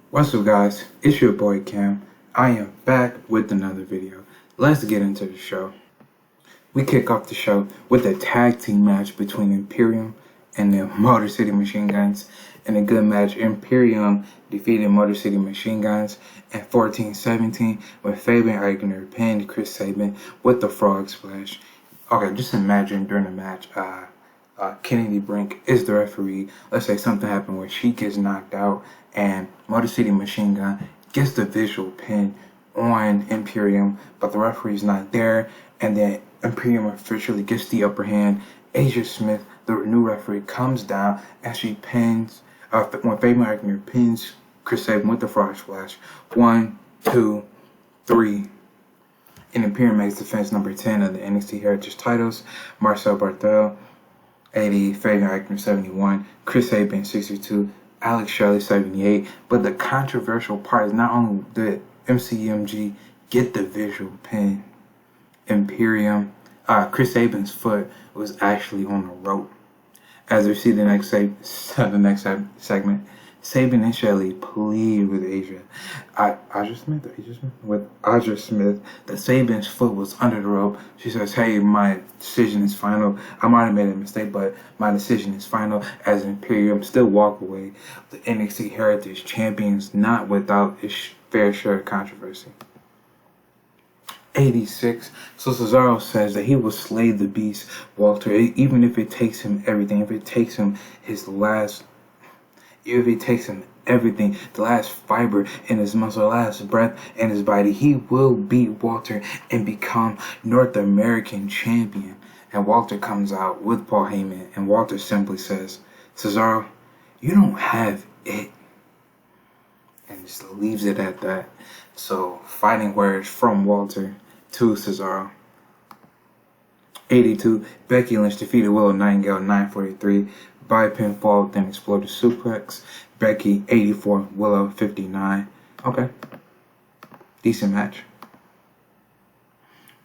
What's up guys, it's your boy Cam. I am back with another video. Let's get into the show. We kick off the show with a tag team match between Imperium and the Motor City Machine Guns. In a good match, Imperium defeated Motor City Machine Guns at 14-17 with Fabian Eichner pinned Chris Sabin with the frog splash. Okay, just imagine during the match, Kennedy Brink is the referee. Let's say something happened where she gets knocked out and Motor City Machine Gun gets the visual pin on Imperium, but the referee's not there, and then Imperium officially gets the upper hand. Asia Smith, the new referee, comes down and she pins, when Fabian Eichner pins Chris Sabin with the frog splash. 1, 2, 3. And Imperium makes defense number 10 of the NXT Heritage titles. Marcel Barthel, 80, Fabian Eichner, 71, Chris Sabin, 62, Alex Shelley, 78. But the controversial part is not only did MCMG get the visual pin, Imperium, Chris Sabin's foot was actually on the rope. As we see the next segment, Sabin and Shelley plead with Asia. Aja Smith, that Sabin's foot was under the rope. She says, "Hey, my decision is final. I might have made a mistake, but my decision is final." As Imperium still walk away, the NXT Heritage Champions, not without its fair share of controversy. 86. So Cesaro says that he will slay the beast, Walter, even if it takes him everything, if it takes him everything, the last fiber in his muscle, the last breath in his body, he will beat Walter and become North American champion. And Walter comes out with Paul Heyman, and Walter simply says, "Cesaro, you don't have it." And just leaves it at that. So, fighting words from Walter to Cesaro. 82. Becky Lynch defeated Willow Nightingale 9:43 by pinfall, then exploded suplex. Becky 84, Willow 59. Okay. Decent match.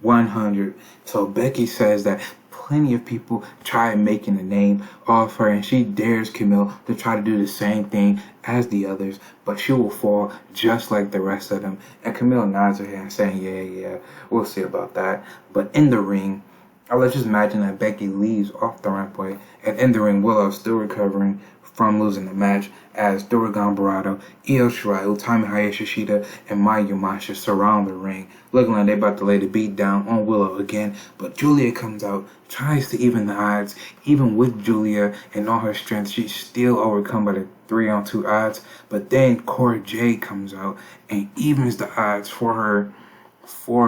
100. So Becky says that plenty of people try making a name off her, and she dares Camille to try to do the same thing as the others, but she will fall just like the rest of them. And Camille nods her head saying, yeah, we'll see about that. But in the ring, let's just imagine that Becky leaves off the rampway, and in the ring, Willow is still recovering from losing the match as Dora Gambarado, Io Shirai, Utami Hayashishita, and Mayu Masha surround the ring, looking like they about to lay the beat down on Willow again. But Julia comes out, tries to even the odds. Even with Julia and all her strength, she's still overcome by the 3-on-2 odds. But then Cora Jade comes out and evens the odds for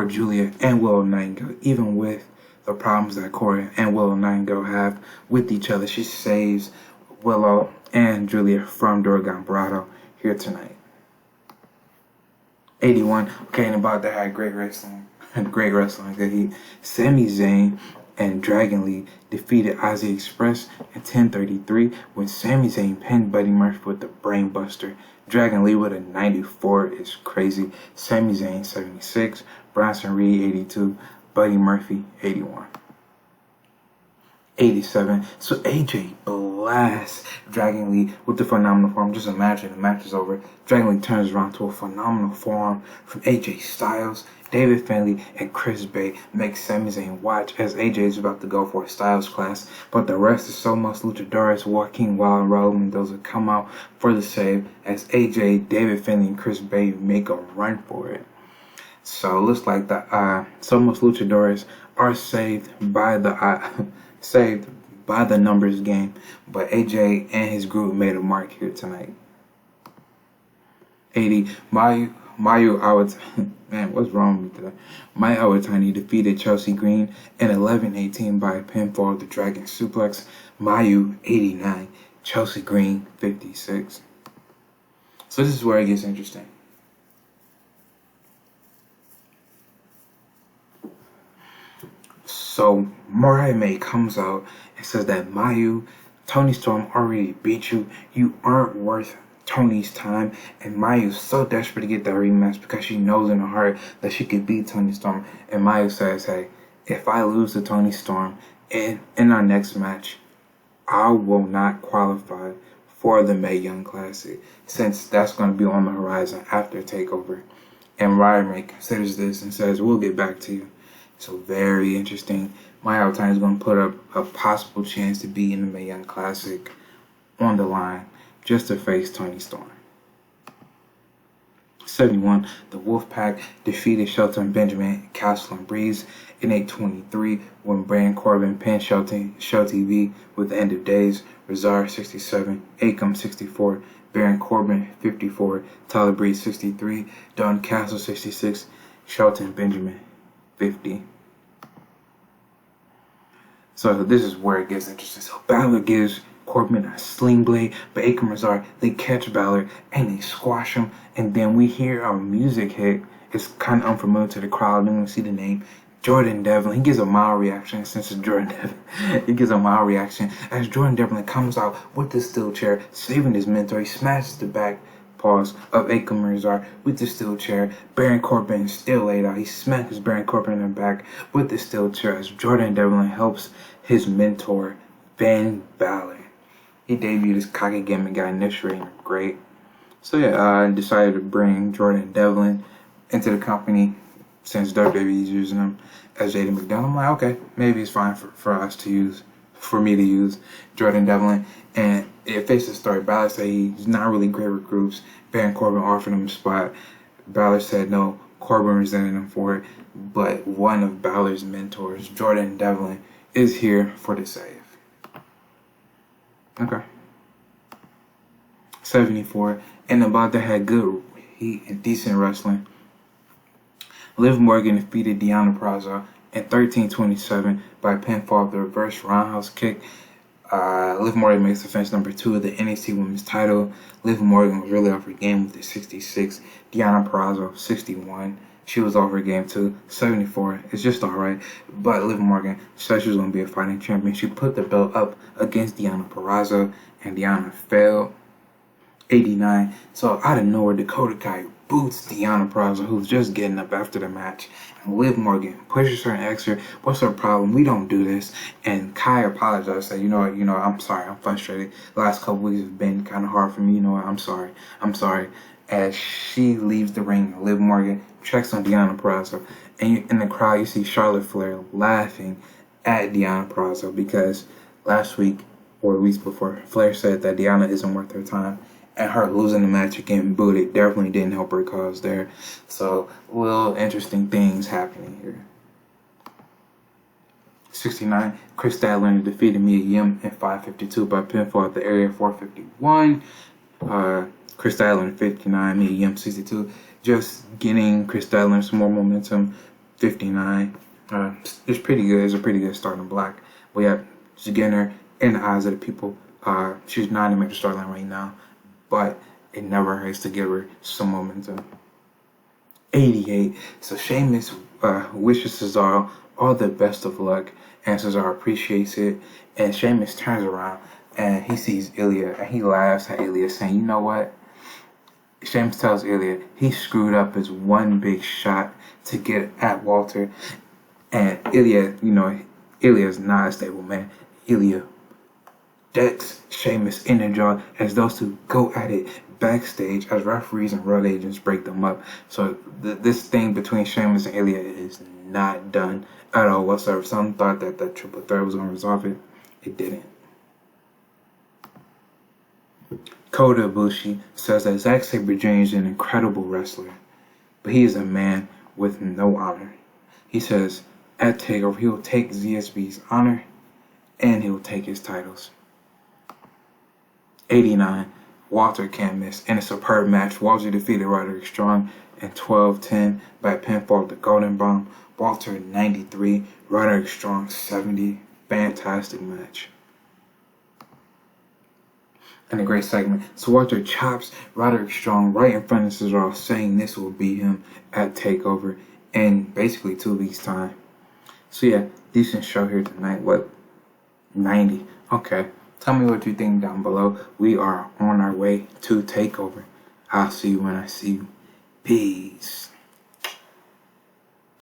Julia and Willow Nightingale, even with the problems that Cora and Willow Nightingale have with each other. She saves Willow and Julia from Dora Gambarado here tonight. 81. Okay, and about that had great wrestling that he Sami Zayn and Dragon Lee defeated Ozzy Express in 10:33 when Sami Zayn pinned Buddy Murphy with the Brain Buster. Dragon Lee with a 94 is crazy. Sami Zayn 76, Bronson Reed 82, Buddy Murphy 81. 87. So AJ blasts Dragon Lee with the phenomenal forearm. Just imagine the match is over. Dragon Lee turns around to a phenomenal forearm from AJ Styles. David Finlay and Chris Bay make Sami Zayn watch as AJ is about to go for a Styles clash, but the rest is so much luchadores, Joaquin Wild and Raul Mendoza come out for the save as AJ, David Finlay, and Chris Bay make a run for it. So it looks like the Somos Luchadores are saved by the numbers game, but AJ and his group made a mark here tonight. 80. Mayu Awatani, man, what's wrong with that? Mayu Awatani defeated Chelsea Green in 11-18 by a pinfall of the Dragon Suplex. Mayu 89, Chelsea Green 56. So this is where it gets interesting. So Mariah May comes out and says that Toni Storm already beat you. You aren't worth Toni's time. And Mayu's so desperate to get that rematch because she knows in her heart that she could beat Toni Storm. And Mayu says, "Hey, if I lose to Toni Storm in our next match, I will not qualify for the Mae Young Classic, since that's going to be on the horizon after TakeOver. And Ryder considers this and says, we'll get back to you. So very interesting. My Outline is going to put up a possible chance to be in the Mae Young Classic on the line just to face Toni Storm. 71, the Wolfpack defeated Shelton Benjamin, Castle and Breeze in 823 when Baron Corbin pinned Show TV with the End of Days. Razar 67, Akam 64, Baron Corbin 54, Tyler Breeze 63, Don Castle 66, Shelton Benjamin 50. So this is where it gets interesting. So Balor gives Corbin a sling blade, but Akam Razar, they catch Balor and they squash him, and then we hear a music hit. It's kind of unfamiliar to the crowd. Then we see the name Jordan Devlin. He gives a mild reaction since it's Jordan Devlin. He gives a mild reaction as Jordan Devlin comes out with the steel chair, saving his mentor. He smashes the back paws of Akam Razar with the steel chair. Baron Corbin is still laid out. He smashes Baron Corbin in the back with the steel chair as Jordan Devlin helps his mentor, Ben Balor. He debuted his cocky gimmick, got initially great. So yeah, I decided to bring Jordan Devlin into the company since WWE is using him as JD McDonald. I'm like, okay, maybe it's fine for me to use Jordan Devlin. And it faces the story. Balor said he's not really great with groups. Baron Corbin offered him a spot. Balor said no. Corbin resented him for it. But one of Balor's mentors, Jordan Devlin, is here for the save. Okay. 74. And about that had good heat and decent wrestling. Liv Morgan defeated Deonna Purrazzo in 13:27 by pinfall of the reverse roundhouse kick. Liv Morgan makes defense number 2 of the NXT Women's title. Liv Morgan was really off her game with the 66. Deonna Purrazzo 61. She was off her game too. 74. It's just alright. But Liv Morgan said she was going to be a fighting champion. She put the belt up against Deonna Purrazzo, and Deonna failed. 89. So out of nowhere, Dakota Kai boots Deonna Purrazzo, who's just getting up after the match. And Liv Morgan pushes her and asks her, what's her problem? We don't do this. And Kai apologized, said, you know what, I'm sorry, I'm frustrated. The last couple weeks have been kind of hard for me. You know what, I'm sorry. As she leaves the ring, Liv Morgan checks on Deonna Purrazzo. And in the crowd, you see Charlotte Flair laughing at Deonna Purrazzo because last week, or weeks before, Flair said that Deonna isn't worth her time. And her losing the match and getting booted definitely didn't help her cause there. So, little interesting things happening here. 69. Chris Statlander defeated Mia Yim in 5:52 by pinfall at the Area 451. Chris Statlander 59, Mia Yim 62. Just getting Chris Statlander some more momentum. 59. It's pretty good. It's a pretty good start in Black. But yeah, she's getting her in the eyes of the people. She's not in the major storyline right now, but it never hurts to give her some momentum. 88. So Sheamus wishes Cesaro all the best of luck, and Cesaro appreciates it. And Sheamus turns around and he sees Ilya, and he laughs at Ilya, saying, you know what? Sheamus tells Ilya he screwed up his one big shot to get at Walter. And Ilya, Ilya's not a stable man. Ilya decks Sheamus in the jaw as those two go at it backstage as referees and road agents break them up. So this thing between Sheamus and Ilya is not done at all whatsoever. Some thought that the triple threat was going to resolve it. It didn't. Kota Ibushi says that Zack Sabre Jr. is an incredible wrestler, but he is a man with no honor. He says at TakeOver he will take ZSB's honor and he will take his titles. 89. Walter can't miss. In a superb match, Walter defeated Roderick Strong in 12:10 by pinfall of the Golden Bomb. Walter 93, Roderick Strong 70. Fantastic match. And a great segment. So Walter chops Roderick Strong right in front of Cesaro, saying this will be him at TakeOver in basically 2 weeks' time. So yeah, decent show here tonight. What? 90. Okay. Tell me what you think down below. We are on our way to TakeOver. I'll see you when I see you. Peace.